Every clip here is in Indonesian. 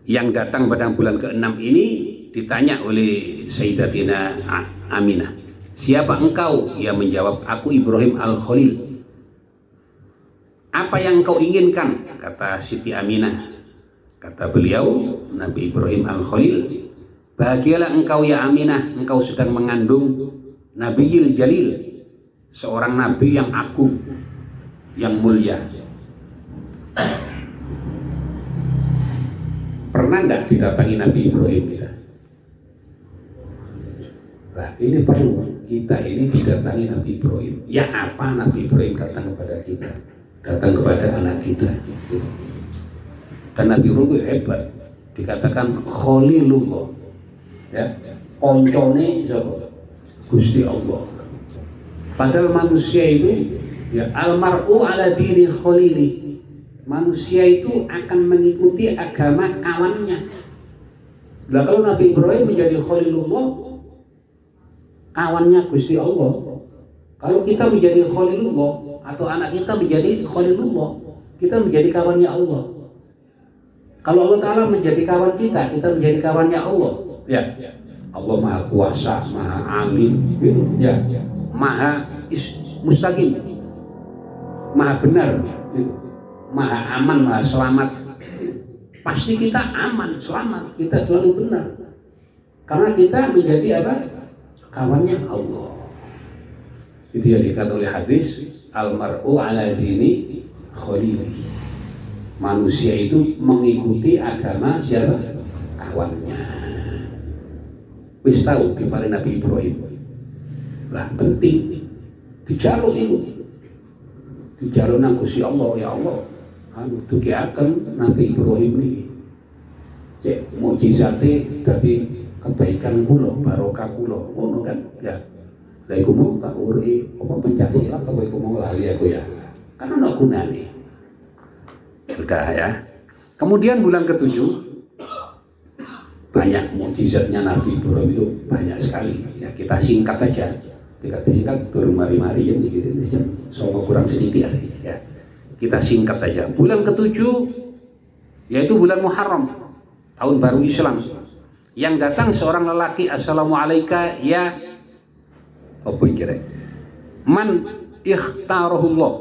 yang datang pada bulan ke-6 ini ditanya oleh Sayyidatina Aminah, siapa engkau? Ia menjawab, aku Ibrahim Al-Khalil. Apa yang engkau inginkan? Kata Siti Aminah. Kata beliau, Nabi Ibrahim Al-Khalil, bahagialah engkau ya Aminah, engkau sedang mengandung Nabiyil Jalil, seorang nabi yang agung, yang mulia. Pernah enggak didatangi Nabi Ibrahim kita? Nah, ini perlu kita ini didatangi Nabi Ibrahim. Ya apa Nabi Ibrahim datang kepada kita? Datang kepada anak kita. Dan Nabi Ibrahim hebat. Dikatakan Khalilullah. Ya, koncone Gusti Allah. Padahal manusia itu ya almar'u ala dini khalili. Manusia itu akan mengikuti agama kawannya. Nah, kalau Nabi Ibrahim menjadi Khalilullah, kawannya Gusti Allah. Kalau kita menjadi Khalilullah atau anak kita menjadi Khalilullah, kita menjadi kawannya Allah. Kalau Allah Ta'ala menjadi kawan kita, kita menjadi kawannya Allah. Ya, Allah Maha Kuasa, Maha Alim, ya, Maha Mustaqim, Maha Benar, Maha Aman, Maha Selamat. Pasti kita aman, selamat, kita selalu benar. Karena kita menjadi apa? Kawannya Allah. Itu yang dikatakan oleh hadis, almar'u ala dini khalili. Manusia itu mengikuti agama siapa? Kawannya. Wis tahu di pada Nabi Ibrahim. Lah penting dijaluk itu. Dijaluk nang Gusti Allah, ya Allah. Anu dugiaken Nabi Ibrahim niki. Cek mukjizate dadi kebaikan kula, barokah kula, ngono kan ya. Lah iku mau tak uri apa Pencaksilat apa iku mau lali aku ya. Kan ana gunane. Sudah ya. Kemudian bulan ke-7 banyak mukjizatnya Nabi Ibrahim itu banyak sekali. Ya kita singkat aja. Kita singkat durung mari-mari ya gitu aja. Sama kurang sedikit ya. Kita singkat aja. Bulan ke-7 yaitu bulan Muharram, tahun baru Islam. Yang datang seorang lelaki, assalamualaikum ya apa kira? Man ikhtarahullah.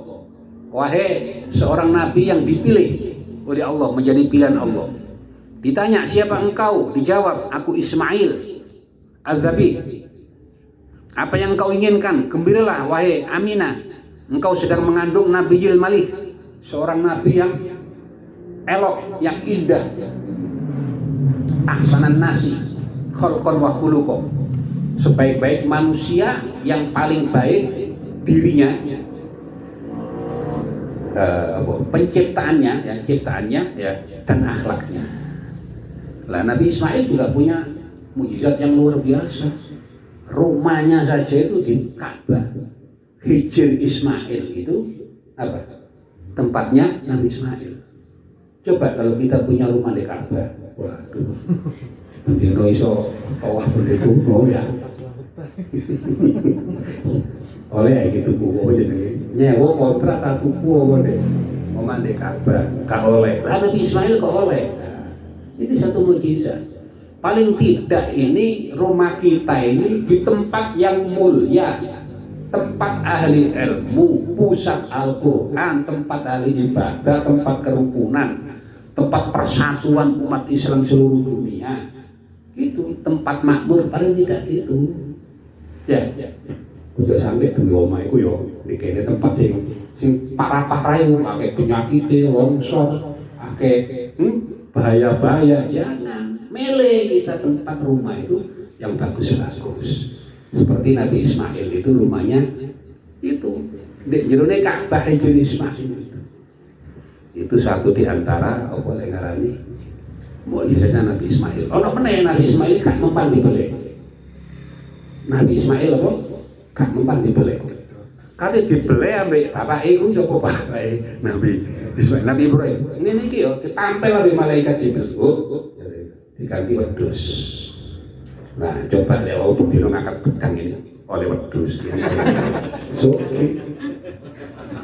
Wahai seorang nabi yang dipilih oleh Allah, menjadi pilihan Allah. Ditanya siapa engkau? Dijawab, aku Ismail Al-Dhabi. Apa yang engkau inginkan? Gembiralah wahai Aminah, engkau sedang mengandung Nabiyil Malik, seorang nabi yang elok, yang indah. Ahsanan nasi khalqan wa khuluqan. Sebaik-baik manusia, yang paling baik dirinya, penciptaannya, yang ciptaannya ya, dan akhlaknya. Lah Nabi Ismail juga punya mukjizat yang luar biasa. Rumahnya saja itu di Ka'bah. Hijr Ismail itu apa? Tempatnya Nabi Ismail. Coba kalau kita punya rumah di Ka'bah, waduh, nanti iso tawaf berdekuh ya. Oleh gitu buku jadi nyewa kontrak aku buku deh omah di Ka'bah gak oleh. Lah Nabi Ismail kok oleh. Nah, ini satu mukjizat. Paling tidak ini rumah kita ini di tempat yang mulia, tempat ahli ilmu, pusat Al-Quran, tempat ahli ibadah, tempat kerukunan, tempat persatuan umat Islam seluruh dunia. Itu tempat makmur paling tidak itu. Ya. Udah sampai di omah iku yo dikene tempat sing parah-parah iku akeh penyakit, longsor, akeh bahaya-bahaya. Jangan milih kita tempat rumah itu yang bagus-bagus. Seperti Nabi Ismail itu rumahnya itu di jerone Ka'bah Hijr Ismail itu. Itu satu di antara apa yang ngarani mukjizatnya Nabi Ismail. Ono meneh Nabi Ismail gak mempan dibelek. Nabi Ismail apa? Gak mempan dibelek. Kali dibelek ambek bapak iku coba bapak Nabi Ismail, Nabi Ibrahim. Ngene iki yo ditampel oleh malaikat Jibril. Diganti wedhus. Nah, coba lek wau dino ngangkat pedang ini oleh wedhus. So,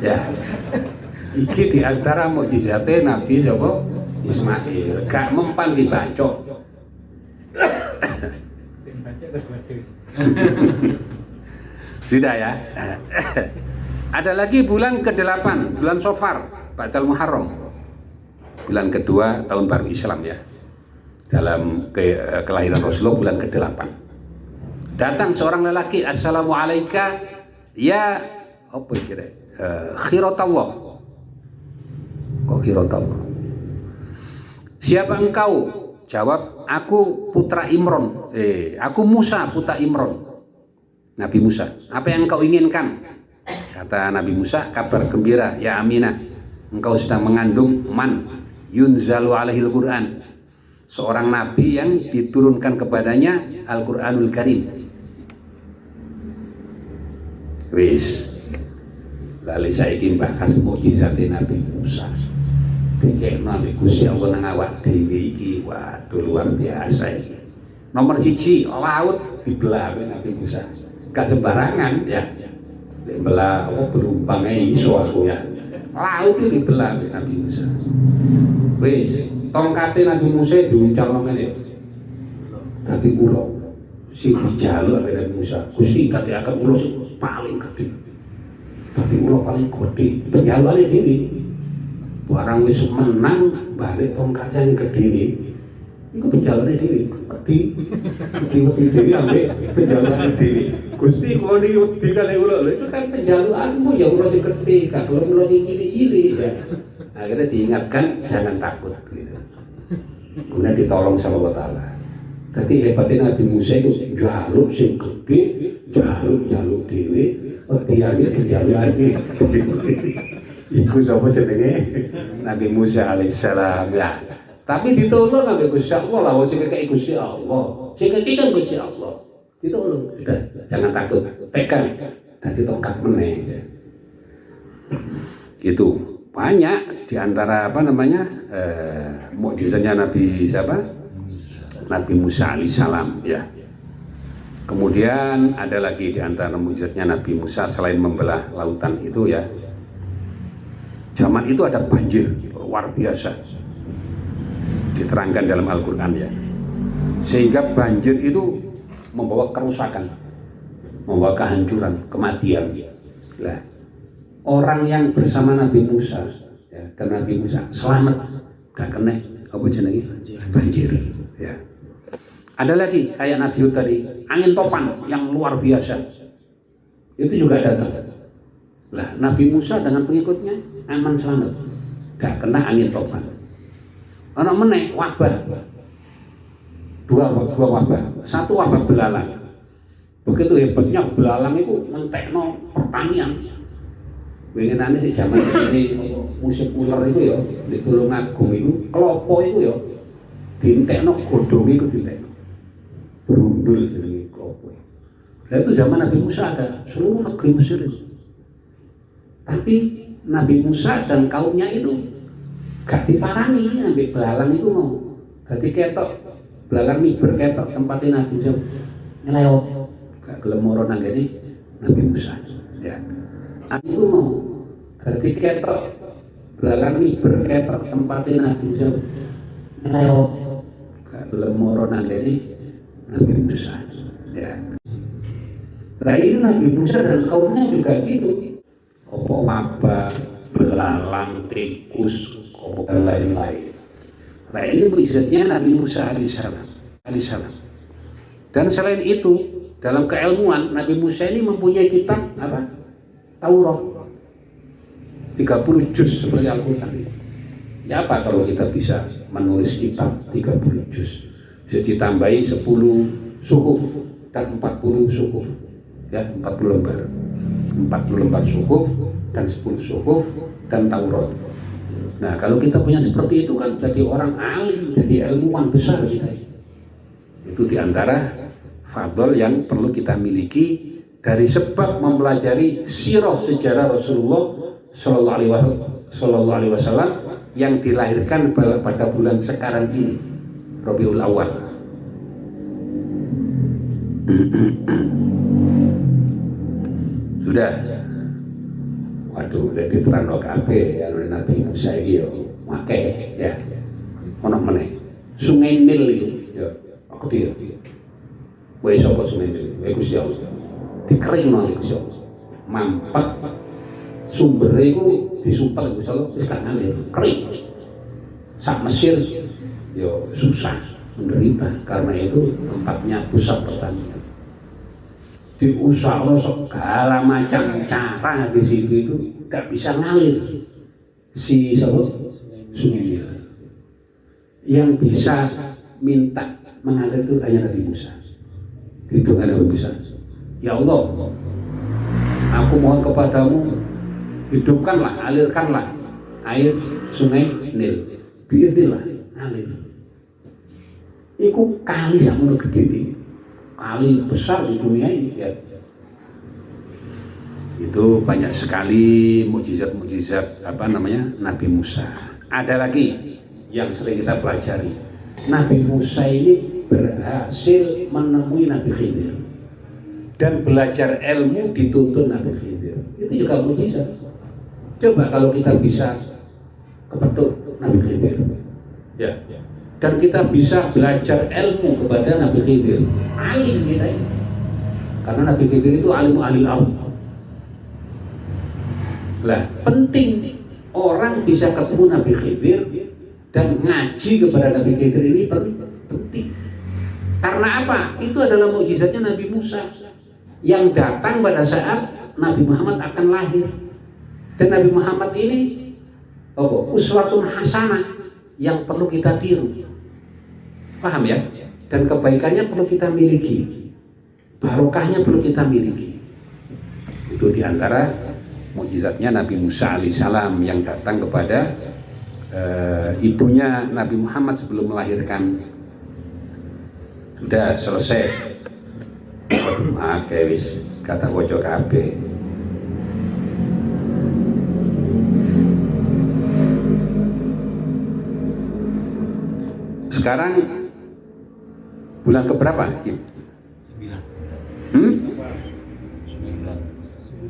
ya. Iki di antara mukjizate Nabi sapa? Ismail, gak mempan dibacok. Sudah ya. Ada lagi bulan ke-8, bulan Safar, Ba'dal Muharram. Bulan kedua tahun baru Islam ya. Dalam kelahiran Rasulullah bulan ke-8. Datang seorang lelaki, Assalamualaikum ya apa kira? Khirotallah. Kok khirotallah? Siapa engkau? Jawab, aku putra Imron. Aku Musa, putra Imron. Nabi Musa. Apa yang engkau inginkan? Kata Nabi Musa, kabar gembira, ya Aminah. Engkau sedang mengandung man yunzalu alaihil Quran. Seorang nabi yang diturunkan kepadanya Al-Quranul Karim. Wis. Lalu saya ingin bahas mukjizatnya Nabi Musa. Dikek Nabi Gusti Allah nang awak dhewe iki, waduh luar biasa iki. Nomor 1 laut dibelah Nabi Musa. Gak sembarangan ya. Dibelah penumpangnya iso aku ya. Laut itu dibelah Nabi Musa. Wis, tongkatnya Nabi Musa diuncalno ngene. Dadi ulo sing dijaluk Nabi Musa. Gusti dadi akan ulo sing paling gede. Dadi ulo paling gede. Penjalukane dhewe. Barang wis menang balik tongkatnya yang gede ini itu penjalannya diri wedi diri ambek penjalannya diri Gusti kalau ini wedi kali ulo itu kan penjalanmu ya ulo yang gede kan kalau ulo yang gini ya. Akhirnya diingatkan jangan takut gitu. Kemudian ditolong sama Allah Ta'ala. Jadi hebatnya Nabi Musa itu jaluk sing gede jaluk dewe dialih iku sapa jenenge Nabi Musa alaihissalam ya. Tapi ditolong Nabi Gusti Allah lah sing kekek Gusti Allah. Sing kekek kan Gusti Allah. Ditolong. Sudah, jangan takut. Pegang dadi tongkat meneh. Itu banyak di antara mukjizatnya Nabi siapa? Nabi Musa alaihissalam ya. Kemudian ada lagi di antara mukjizatnya Nabi Musa selain membelah lautan itu ya. Zaman itu ada banjir luar biasa. Diterangkan dalam Al-Qur'an ya. Sehingga banjir itu membawa kerusakan, membawa kehancuran, kematian. Lah, orang yang bersama Nabi Musa ya, dan Nabi Musa selamat gak kena apa jenenge banjir ya. Ada lagi kayak Nabi Hud tadi, angin topan yang luar biasa. Itu juga datang. Lah, Nabi Musa dengan pengikutnya aman selamat. Gak kena angin topan. Ana meneh wabah. Dua wabah. Satu wabah belalang. Begitu hebatnya belalang itu mentekno pertanian. Winginane sik jaman ini musim ular itu ya, di Tulungagung itu, klopo itu ya dientekno godhonge iku dientekno. Brundul jenenge klopo. Lah itu zaman Nabi Musa ada seluruh negeri Mesir itu. Tapi Nabi Musa dan kaumnya itu gak diparani ambil belalang itu mau. Dadi ketok belalang miber ketok tempatnya Nabi Musa ngelewat gak gelem moro nang kene Nabi Musa ya. Aku mau dadi ketok belalang miber ketok tempatnya Nabi Musa ngelewat gak gelem moro nang kene Nabi Musa ya. Nah ini Nabi Musa dan kaumnya juga gitu. Apa wabah, belalang, tikus, dan lain-lain. Nah ini mukjizatnya Nabi Musa alaihissalam. Dan selain itu dalam keilmuan Nabi Musa ini mempunyai kitab apa? Taurat 30 juz seperti Al-Quran. Ya apa kalau kita bisa menulis kitab 30 juz? Jadi tambahi 10 suhuf dan 40 suhuf. Ya 40 lembar. 40 lembar suhuf dan 10 suhuf dan Taurat. Nah kalau kita punya seperti itu kan jadi orang alim, jadi ilmuwan besar kita. Itu diantara fadhol yang perlu kita miliki dari sebab mempelajari sirah sejarah Rasulullah Sallallahu Alaihi Wasallam yang dilahirkan pada bulan sekarang ini, Rabiul Awal. Sudah. Waduh, udah diterangno kabeh ya Nabi Musa iki yo akeh ya. Ono meneh. Sungai Nil itu, ya, aku dia. Wae sapa Sungai Nil? Wae Gusti Allah. Dikering nang Gusti Allah. Mampat sumber itu disumpel Gusti Allah wis gak ngalir, kering. Sak Mesir yo susah, menderita karena itu tempatnya pusat pertanian. Diusahakan segala macam cara di situ itu gak bisa ngalir si Sungai Nil. Yang bisa minta mengalir itu hanya Nabi Musa. Itu kan Nabi Musa. Ya Allah, aku mohon kepadamu, hidupkanlah, alirkanlah air Sungai Nil. Biarlah ngalir. Iku kali sakmono gede iki. Kali besar di dunia ini ya. Itu banyak sekali mukjizat-mukjizat Nabi Musa. Ada lagi yang sering kita pelajari. Nabi Musa ini berhasil menemui Nabi Khidir dan belajar ilmu dituntun Nabi Khidir. Itu juga mukjizat. Coba kalau kita bisa kepetuk Nabi Khidir, ya, dan kita bisa belajar ilmu kepada Nabi Khidir, alim kita ini. Karena Nabi Khidir itu alim ahli al. Lah, penting orang bisa ketemu Nabi Khidir dan ngaji kepada Nabi Khidir ini penting. Karena apa? Itu adalah mukjizatnya Nabi Musa yang datang pada saat Nabi Muhammad akan lahir. Dan Nabi Muhammad ini uswatun hasanah yang perlu kita tiru. Paham ya? Dan kebaikannya perlu kita miliki. Barokahnya perlu kita miliki. Itu diantara mukjizatnya Nabi Musa alaihissalam yang datang kepada ibunya Nabi Muhammad sebelum melahirkan. Sudah selesai. Oke, wis kata wojo kabeh. Sekarang bulan keberapa? 9.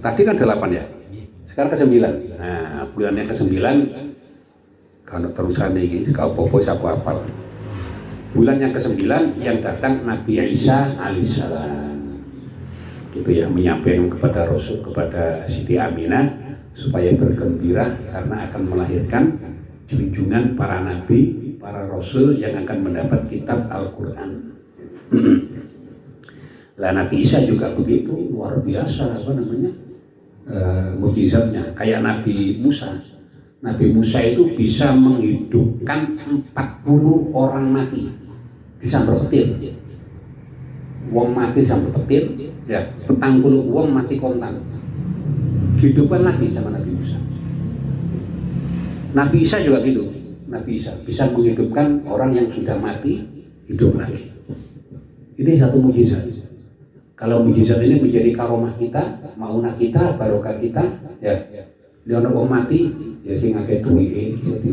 Tadi kan 8 ya? Sekarang ke-9. Nah, bulan yang ke-9 kalau terusan ini kau popo sapu apal. Bulan yang ke-9 yang datang Nabi Isa alaihissalam. Itu ya, menyampaikan kepada Rasul, kepada Siti Aminah supaya bergembira karena akan melahirkan junjungan para nabi, para rasul yang akan mendapat kitab Al-Quran. Lah Nabi Isa juga begitu, luar biasa mukjizatnya. Kayak Nabi Musa. Nabi Musa itu bisa menghidupkan 40 orang mati disambar petir. Wong mati sambar petir, ya, 40 wong mati kontan. Dihidupkan lagi sama Nabi Musa. Nabi Isa juga gitu. Nabi Isa bisa menghidupkan orang yang sudah mati hidup lagi. Ini satu mukjizat. Kalau mukjizat ini menjadi karomah kita, maunah kita, barokah kita, ya. Dia orang wong mati, ya sing akeh duwike jadi.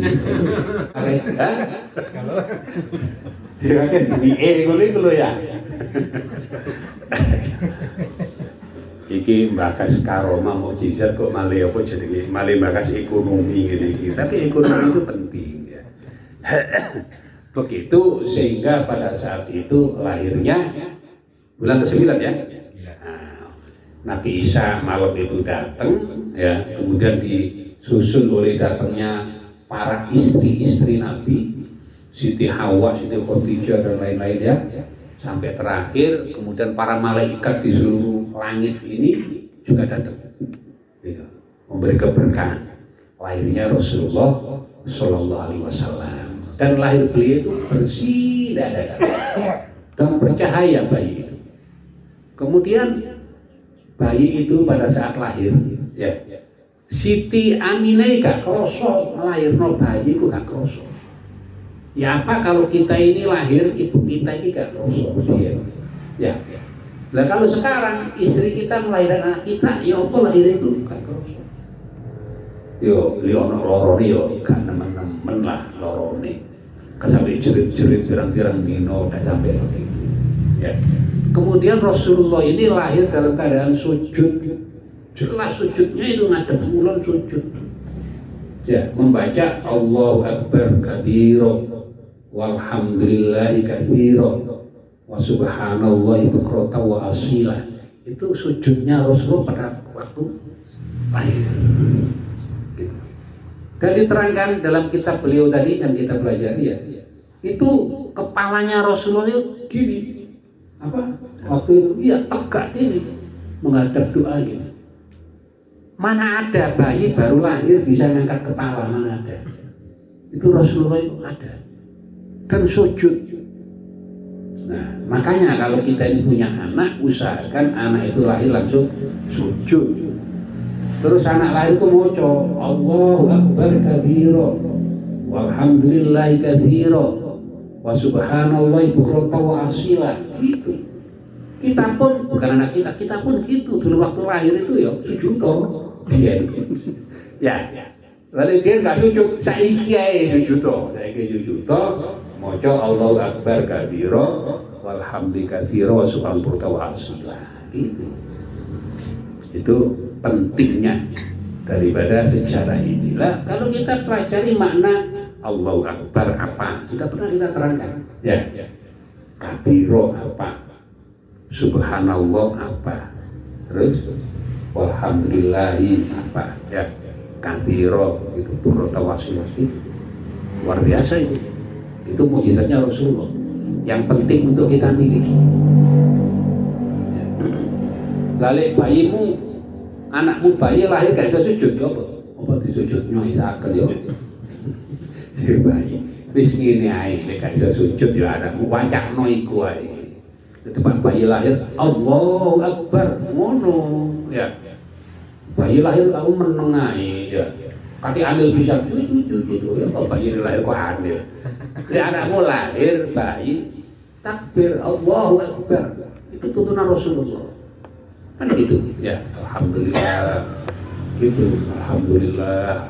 Kalau dia akeh duwike ngono lho ya. Iki mbakas karomah mukjizat kok malah apa jenenge? Malah mbakas ekonomi ngene iki. Tapi ekonomi itu penting ya. Begitu sehingga pada saat itu lahirnya bulan ke-9 ya. Nabi Isa malam itu datang ya, kemudian disusul oleh datangnya para istri-istri Nabi, Siti Hawa, Siti Khadijah dan lain-lain ya, sampai terakhir kemudian para malaikat di seluruh langit ini juga datang gitu, memberi keberkahan lahirnya Rasulullah Shallallahu Alaihi Wasallam. Dan lahir beliau itu bersih dan bercahaya bayi itu. Kemudian bayi itu pada saat lahir ya, Siti Aminah gak kroso ngelahirno bayi itu gak kroso. Ya apa kalau kita ini lahir, ibu kita ini gak kroso ya. Lah kalau sekarang istri kita melahirkan anak kita, ya apa lahir itu gak kroso. Yo ono lorone yo gak nemen-nemen lah lorone. Sampai jerit-jerit pirang-pirang dino gak sampai begitu ya. Kemudian Rasulullah ini lahir dalam keadaan sujud. Jelas sujudnya itu ngadep kulon sujud. Ya, membaca Allahu Akbar kabiro walhamdulillahi katsiran wa subhanallahi bukratan wa asila. Itu sujudnya Rasulullah pada waktu lahir. Gitu. Dan diterangkan dalam kitab beliau tadi yang kita pelajari ya, itu kepalanya Rasulullah itu gini, apa? Waktu itu iya tegak gini menghadap doa gini. Mana ada bayi baru lahir bisa ngangkat kepala, mana ada? Itu Rasulullah itu ada. Dan sujud. Nah, makanya kalau kita ini punya anak, usahakan anak itu lahir langsung sujud. Terus anak lahir itu moco, Allahu Akbar kabira, walhamdulillahi kabira, wa subhanallahi bukratan wa asila. Gitu. Kita pun, bukan anak kita pun gitu. Dulu waktu lahir itu ya sujud toh. Ya. Lalu dia nggak sujud, saiki ae sujud toh. Saiki sujud toh. Moco Allahu Akbar kabira, walhamdi katsira wa subhanallahi wa asila. Gitu. Itu pentingnya daripada sejarah inilah. Kalau kita pelajari makna Allahu Akbar apa, sudah pernah kita terangkan. Ya. Kabira apa? Subhanallah apa? Terus walhamdulillahi apa? Ya. Katsira itu bukratan wa asila. Luar biasa itu. Itu mukjizatnya Rasulullah yang penting untuk kita miliki. Lalu bayimu, anakmu bayi lahir gak bisa sujud ya apa? Apa disujudnya isaken ya? Si bayi wis ngene ae nek gak bisa sujud ya anakmu wacakno iku ae. Tepat bayi lahir Allahu Akbar ngono ya. Bayi lahir aku meneng ae ya. Kaki andil bisa gitu ya, kok bayi lahir kok andil. Anakmu lahir bayi takbir Allahu Akbar, itu tuntunan Rasulullah kan gitu ya. Alhamdulillah gitu, alhamdulillah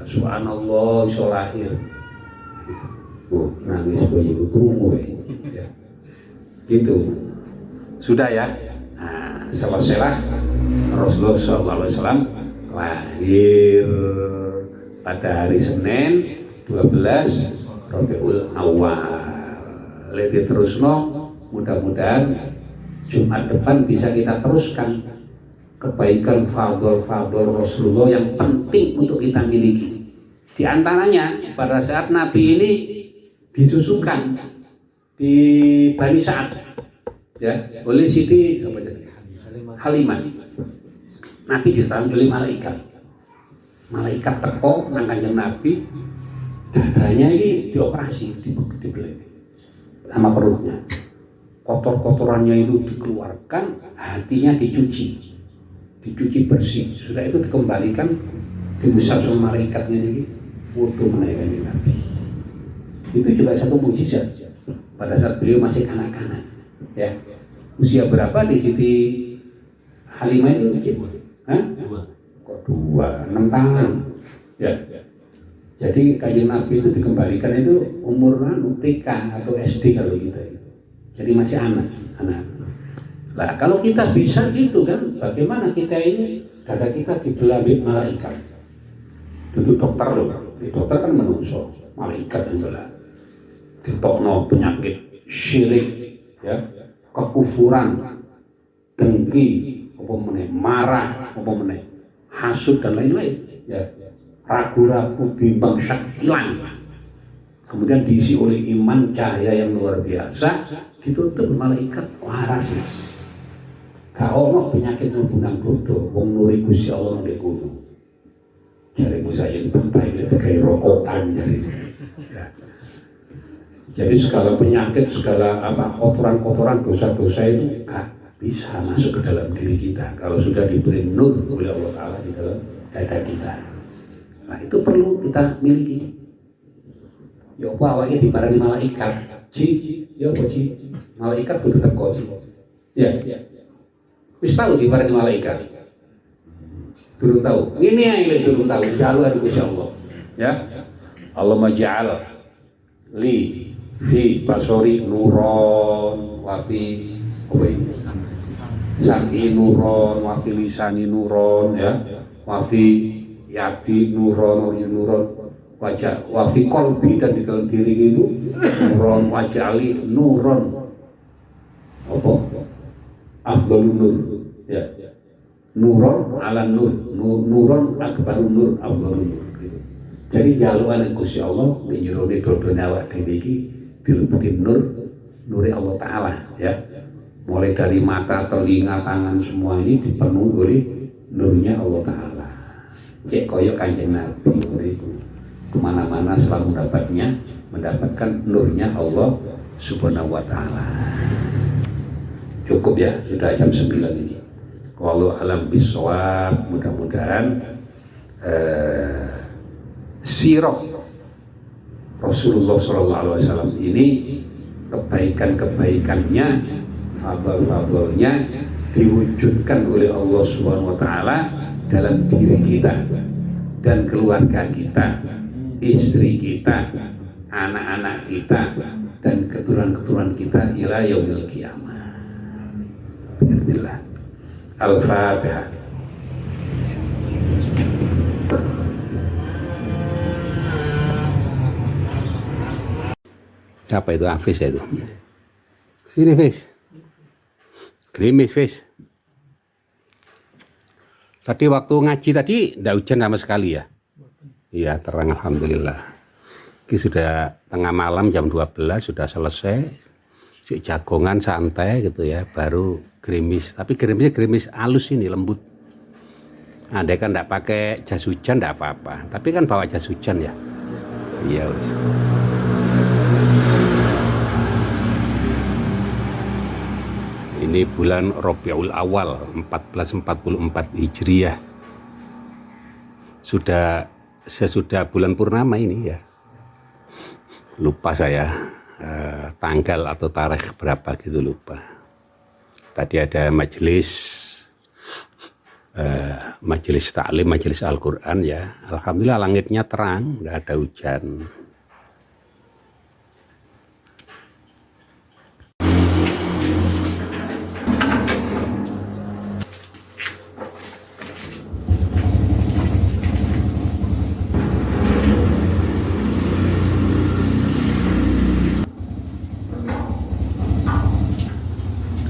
subhanallah iso lahir. Nangis bayi krungu ya. Gitu sudah ya. Nah, selesailah Rasulullah SAW lahir pada hari Senin 12 Rabiul Awal. Lihat terusno, mudah-mudahan Jumat depan bisa kita teruskan kebaikan fadl Rasulullah yang penting untuk kita miliki. Di antaranya pada saat Nabi ini disusukan di Bani Sa'ad ya oleh Siti Halimah. Nabi ditangani oleh malaikat. Malaikat teko nang Kanjeng Nabi, dadanya ini dioperasi, dibeli sama perutnya. Kotor-kotorannya itu dikeluarkan, hatinya dicuci bersih. Sudah itu dikembalikan, diusap sama malaikatnya ini, wudu menaikkan Nabi. Itu juga satu mukjizat pada saat beliau masih kanak-kanak. Ya, usia berapa di Siti Halimah itu? Hah? 6 tahun ya. Jadi Kanjeng Nabi itu dikembalikan itu umur TK atau SD kalau kita itu. Jadi masih anak. Nah kalau kita bisa gitu kan, bagaimana kita ini dada kita dibelabit malaikat. Itu dokter loh. Dokter kan manusia, malaikat itu lah. Ditokno penyakit syirik ya, kekufuran, dengki, marah, hasud dan lain-lain ya. Ragu-ragu, bimbang, syak hilang. Kemudian diisi oleh iman, cahaya yang luar biasa, ditutup malaikat waras. Gak ono penyakit nubunang dodo, wong nuri Gusti Allah ndek kono. Jare Musayyid pentai kayak rokokan jadi. Ya. Jadi segala penyakit, segala kotoran-kotoran, dosa-dosa itu gak bisa masuk ke dalam diri kita kalau sudah diberi nur oleh Allah Ta'ala di dalam dada kita. Nah itu perlu kita miliki. Ya apa awalnya diparani malaikat ya apa malaikat kudu teko ya wis tahu diparani malaikat durung tahu ini ae durung tahu jalur dari Gusti Allah ya. Allahumma ja'al li fi basori nuron wa fi sam'i nuron wa fi lisani nuron ya wa fi yadi nuron wajah wafi kolbi, dan di dalam diri itu nuron wajali nuron apa afdalun nur ya, nuron ala nur, nuron akbarun nur afdalun nur gitu. Jadi jaluan Gusti Allah di jero dodone awak dhewe iki dilebutin nur, nuri Allah Ta'ala ya. Mulai dari mata, telinga, tangan, semua ini dipenuhi oleh nurnya Allah Ta'ala. Cek koyo Kanjeng Nabi kemana-mana selalu mendapatkan nurnya Allah Subhanahu wa Ta'ala. Cukup ya, sudah jam 9 ini. Wallahu alam bisawab. Mudah-mudahan sirah Rasulullah SAW ini kebaikan-kebaikannya, fadl-fadlnya diwujudkan oleh Allah Subhanahu wa Ta'ala dalam diri kita dan keluarga kita, istri kita, anak-anak kita, dan keturunan-keturunan kita ila yaumil qiyamah. Bismillah. Al-Fatihah. Siapa itu? Hafiz ya itu? Sini Fiz. Gerimis Fiz. Tadi waktu ngaji tadi tidak hujan sama sekali ya? Iya, terang alhamdulillah. Ini sudah tengah malam jam 12 sudah selesai. Si jagongan santai gitu ya, baru gerimis. Tapi gerimisnya gerimis halus ini, lembut. Andai kan tidak pakai jas hujan tidak apa-apa. Tapi kan bawa jas hujan ya. Iya. Ini bulan Rabiul Awal 1444 Hijriah. Sesudah bulan purnama ini ya. Lupa saya tanggal atau tarikh berapa gitu, lupa. Tadi ada majelis taklim, majelis Al-Qur'an ya. Alhamdulillah langitnya terang, tidak ada hujan.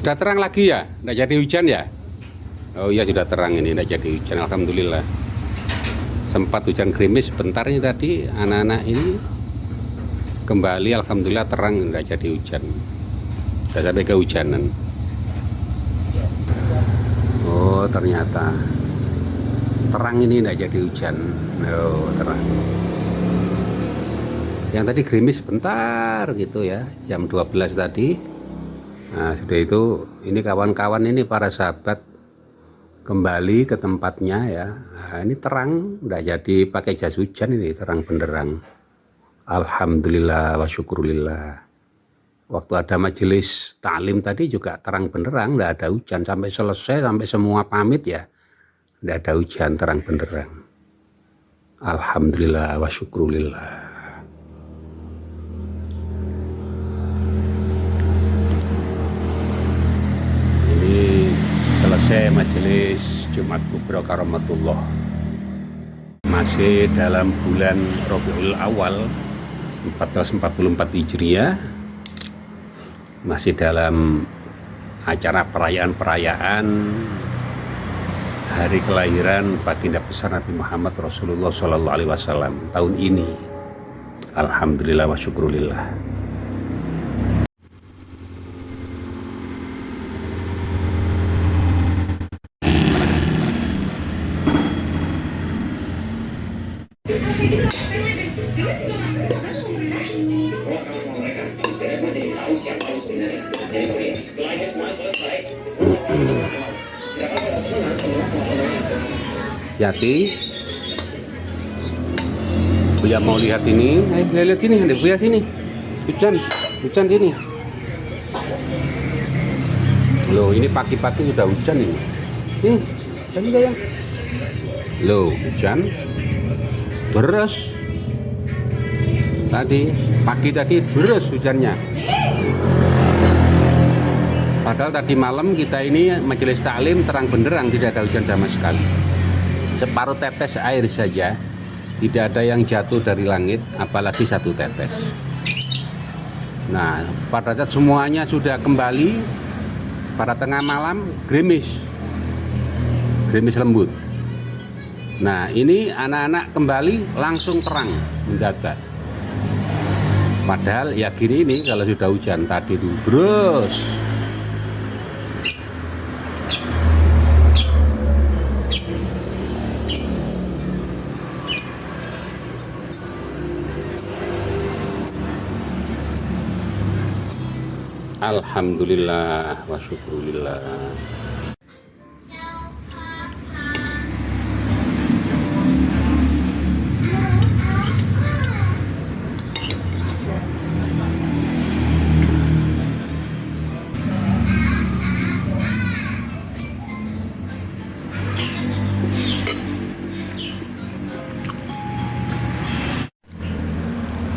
Sudah terang lagi ya? Tidak jadi hujan ya? Oh iya, sudah terang ini, tidak jadi hujan, alhamdulillah. Sempat hujan gerimis sebentar ini tadi, anak-anak ini kembali, alhamdulillah terang, tidak jadi hujan. Tidak sampai kehujanan. Oh ternyata terang ini tidak jadi hujan. Oh terang. Yang tadi gerimis sebentar gitu ya, jam 12 tadi. Nah sudah itu, ini kawan-kawan ini para sahabat kembali ke tempatnya ya. Nah, ini terang, tidak jadi pakai jas hujan, ini terang benderang. Alhamdulillah wa syukurillah. Waktu ada majelis taklim tadi juga terang benderang, tidak ada hujan sampai selesai, sampai semua pamit ya, tidak ada hujan, terang benderang. Alhamdulillah wa syukurillah. Selesai majelis Jumat Kubra Karomatullah. Masih dalam bulan Rabiul Awal 1444 Hijriah. Masih dalam acara perayaan-perayaan hari kelahiran baginda besar Nabi Muhammad Rasulullah SAW tahun ini. Alhamdulillah wa syukurillah. Hati, Buya mau lihat ini. Ayo lihat ini, ada Buya sini. Hujan sini. Loh, ini pagi-pagi sudah hujan ini. Ini, tadi sayang. Loh, hujan. Beres. Pagi tadi beres hujannya. Padahal tadi malam kita ini majelis taklim terang benderang, tidak ada hujan sama sekali. Separuh tetes air saja tidak ada yang jatuh dari langit, apalagi satu tetes. Nah, pada saat semuanya sudah kembali, pada tengah malam gerimis lembut. Nah, ini anak-anak kembali langsung terang mendadak. Padahal ya gini ini kalau sudah hujan tadi itu terus. Alhamdulillah wa syukurillah.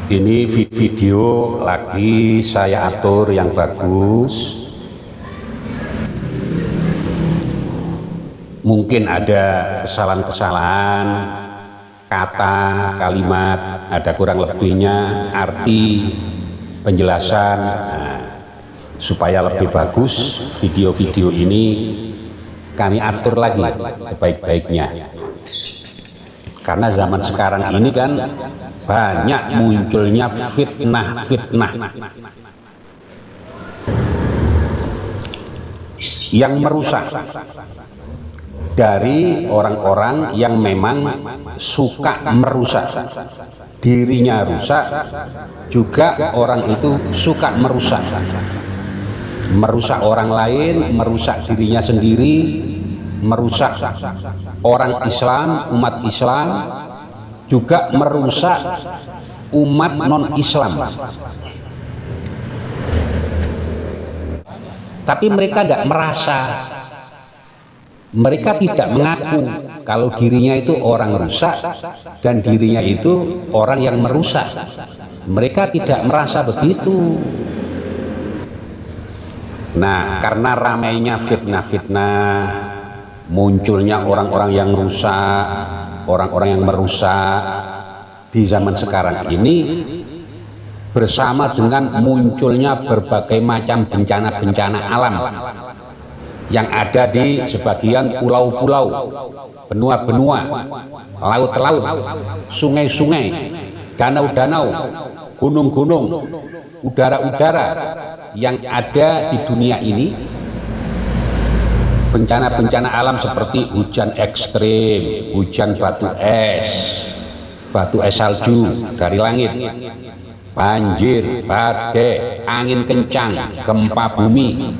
Ini video lagi saya atur yang bagus. Mungkin ada kesalahan-kesalahan kata, kalimat, ada kurang lebihnya, arti, penjelasan. Nah, supaya lebih bagus video-video ini kami atur lagi sebaik-baiknya. Karena zaman sekarang ini kan banyak munculnya fitnah-fitnah yang merusak dari orang-orang yang memang suka merusak. Dirinya rusak, juga orang itu suka merusak. Merusak orang lain, merusak dirinya sendiri, merusak orang Islam, umat Islam, juga merusak umat non-Islam. Tapi mereka tidak merasa, mereka tidak mengaku kalau dirinya itu orang rusak dan dirinya itu orang yang merusak. Mereka tidak merasa begitu. Nah, karena ramainya fitnah-fitnah, munculnya orang-orang yang rusak, orang-orang yang merusak di zaman sekarang ini, bersama dengan munculnya berbagai macam bencana-bencana alam yang ada di sebagian pulau-pulau, benua-benua, laut-laut, sungai-sungai, danau-danau, gunung-gunung, udara-udara yang ada di dunia ini. Bencana-bencana alam seperti hujan ekstrim, hujan batu es salju dari langit, banjir, badai, angin kencang, gempa bumi,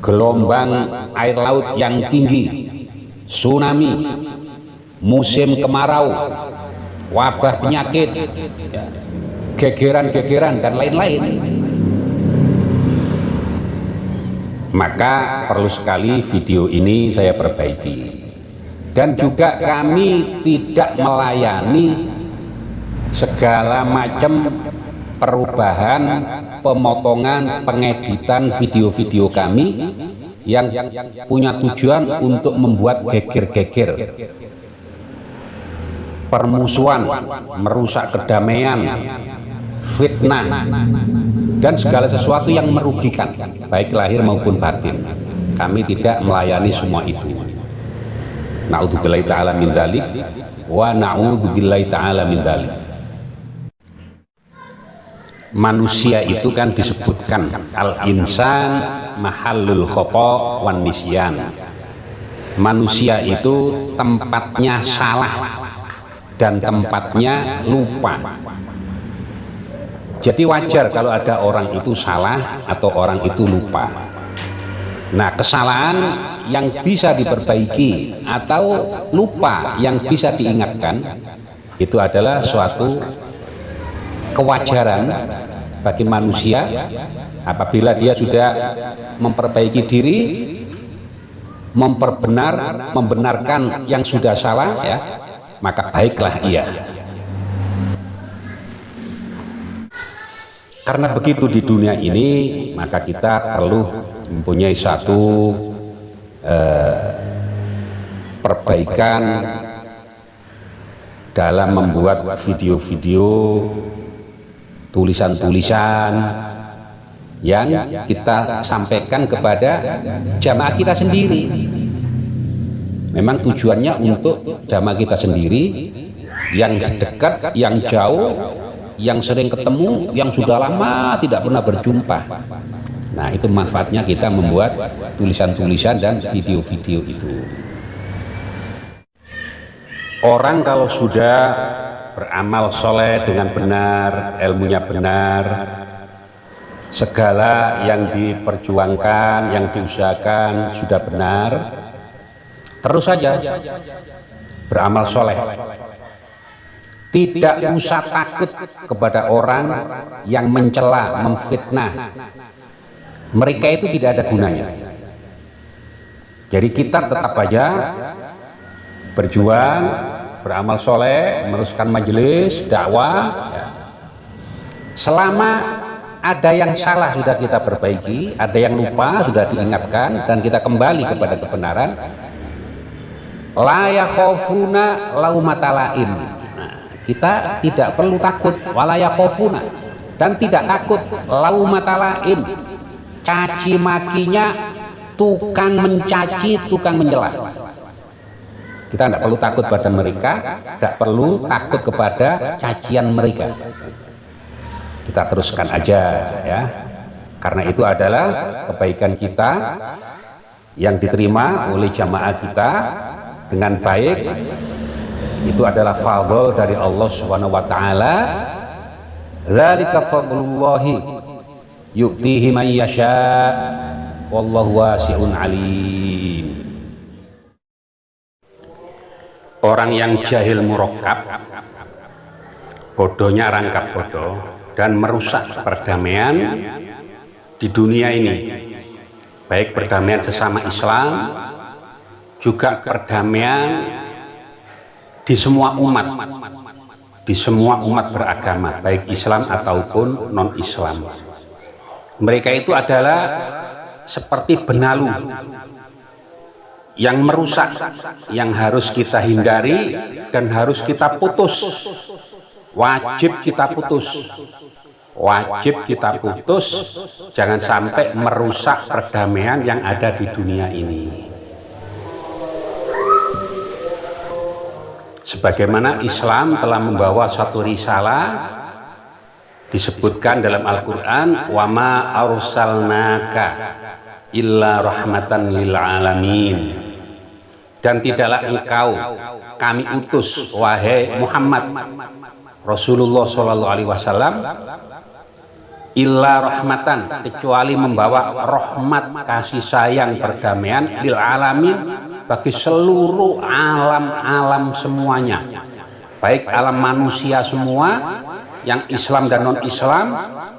gelombang air laut yang tinggi, tsunami, musim kemarau, wabah penyakit, gegeran-gegeran dan lain-lain. Maka perlu sekali video ini saya perbaiki. Dan juga kami tidak melayani segala macam perubahan, pemotongan, pengeditan video-video kami yang punya tujuan untuk membuat geger-geger, permusuhan, merusak kedamaian, fitnah, dan segala sesuatu yang merugikan baik lahir maupun batin. Kami tidak melayani semua itu. Na'udzubillahi ta'ala min dzalik wa na'udzubillahi ta'ala min dzalik. Manusia itu kan disebutkan al-insan mahallul khata wan nisyan. Manusia itu tempatnya salah dan tempatnya lupa. Jadi wajar kalau ada orang itu salah atau orang itu lupa. Nah, kesalahan yang bisa diperbaiki atau lupa yang bisa diingatkan itu adalah suatu kewajaran bagi manusia. Apabila dia sudah memperbaiki diri, membenarkan yang sudah salah, ya, maka baiklah ia. Karena begitu di dunia ini, maka kita perlu mempunyai satu perbaikan dalam membuat video-video, tulisan-tulisan yang kita sampaikan kepada jamaah kita sendiri. Memang tujuannya untuk jamaah kita sendiri, yang dekat, yang jauh, yang sering ketemu, yang sudah lama tidak pernah berjumpa. Nah, itu manfaatnya kita membuat tulisan-tulisan dan video-video itu. Orang kalau sudah beramal soleh dengan benar, ilmunya benar, segala yang diperjuangkan, yang diusahakan sudah benar, terus saja beramal soleh. Tidak usah takut kepada orang yang mencela, memfitnah. Mereka itu tidak ada gunanya. Jadi kita tetap aja berjuang, beramal soleh, meneruskan majelis, dakwah. Selama ada yang salah sudah kita perbaiki, ada yang lupa sudah diingatkan, dan kita kembali kepada kebenaran. La yakhafuna laumata laim. Nah, kita tidak perlu takut wala yakhafuna, dan tidak takut laumata laim, caci makinya tukang mencaci, tukang mencela. Kita tidak perlu takut pada mereka, tidak perlu takut kepada cacian mereka. Kita teruskan aja ya, karena itu adalah kebaikan kita yang diterima oleh jamaah kita dengan baik. Itu adalah fadl dari Allah Subhanahu wa taala. Dzalika fadlullahi yu'tihi man yasha wallahu wasi'un alim. Orang yang jahil murakkab, bodohnya rangkap bodoh, dan merusak perdamaian di dunia ini, baik perdamaian sesama Islam, juga perdamaian di semua umat beragama, baik Islam ataupun non-Islam. Mereka itu adalah seperti benalu yang merusak, yang harus kita hindari dan harus kita putus. Wajib kita putus, wajib kita putus, jangan sampai merusak perdamaian yang ada di dunia ini. Sebagaimana Islam telah membawa satu risalah, disebutkan dalam Al-Quran, wa ma arsalnaka illa rahmatan lil alamin, dan tidaklah engkau kami utus wahai Muhammad Rasulullah Shallallahu Alaihi Wasallam illa rahmatan, kecuali membawa rahmat, kasih sayang, perdamaian lil alamin, bagi seluruh alam-alam semuanya, baik alam manusia semua yang Islam dan non-Islam,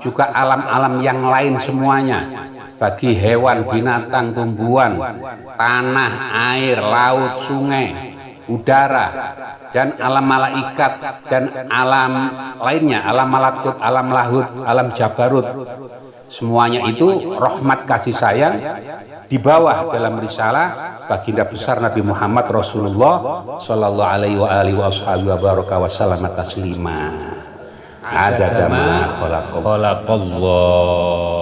juga alam-alam yang lain semuanya, bagi hewan, binatang, tumbuhan, tanah, air, laut, sungai, udara, dan alam malaikat, dan alam lainnya, alam malakut, alam lahut, alam jabarut. Semuanya itu rahmat kasih sayang di bawah dalam risalah baginda besar Nabi Muhammad Rasulullah Sallallahu Alaihi Wasallam taslima. Ada ma khalaqallah.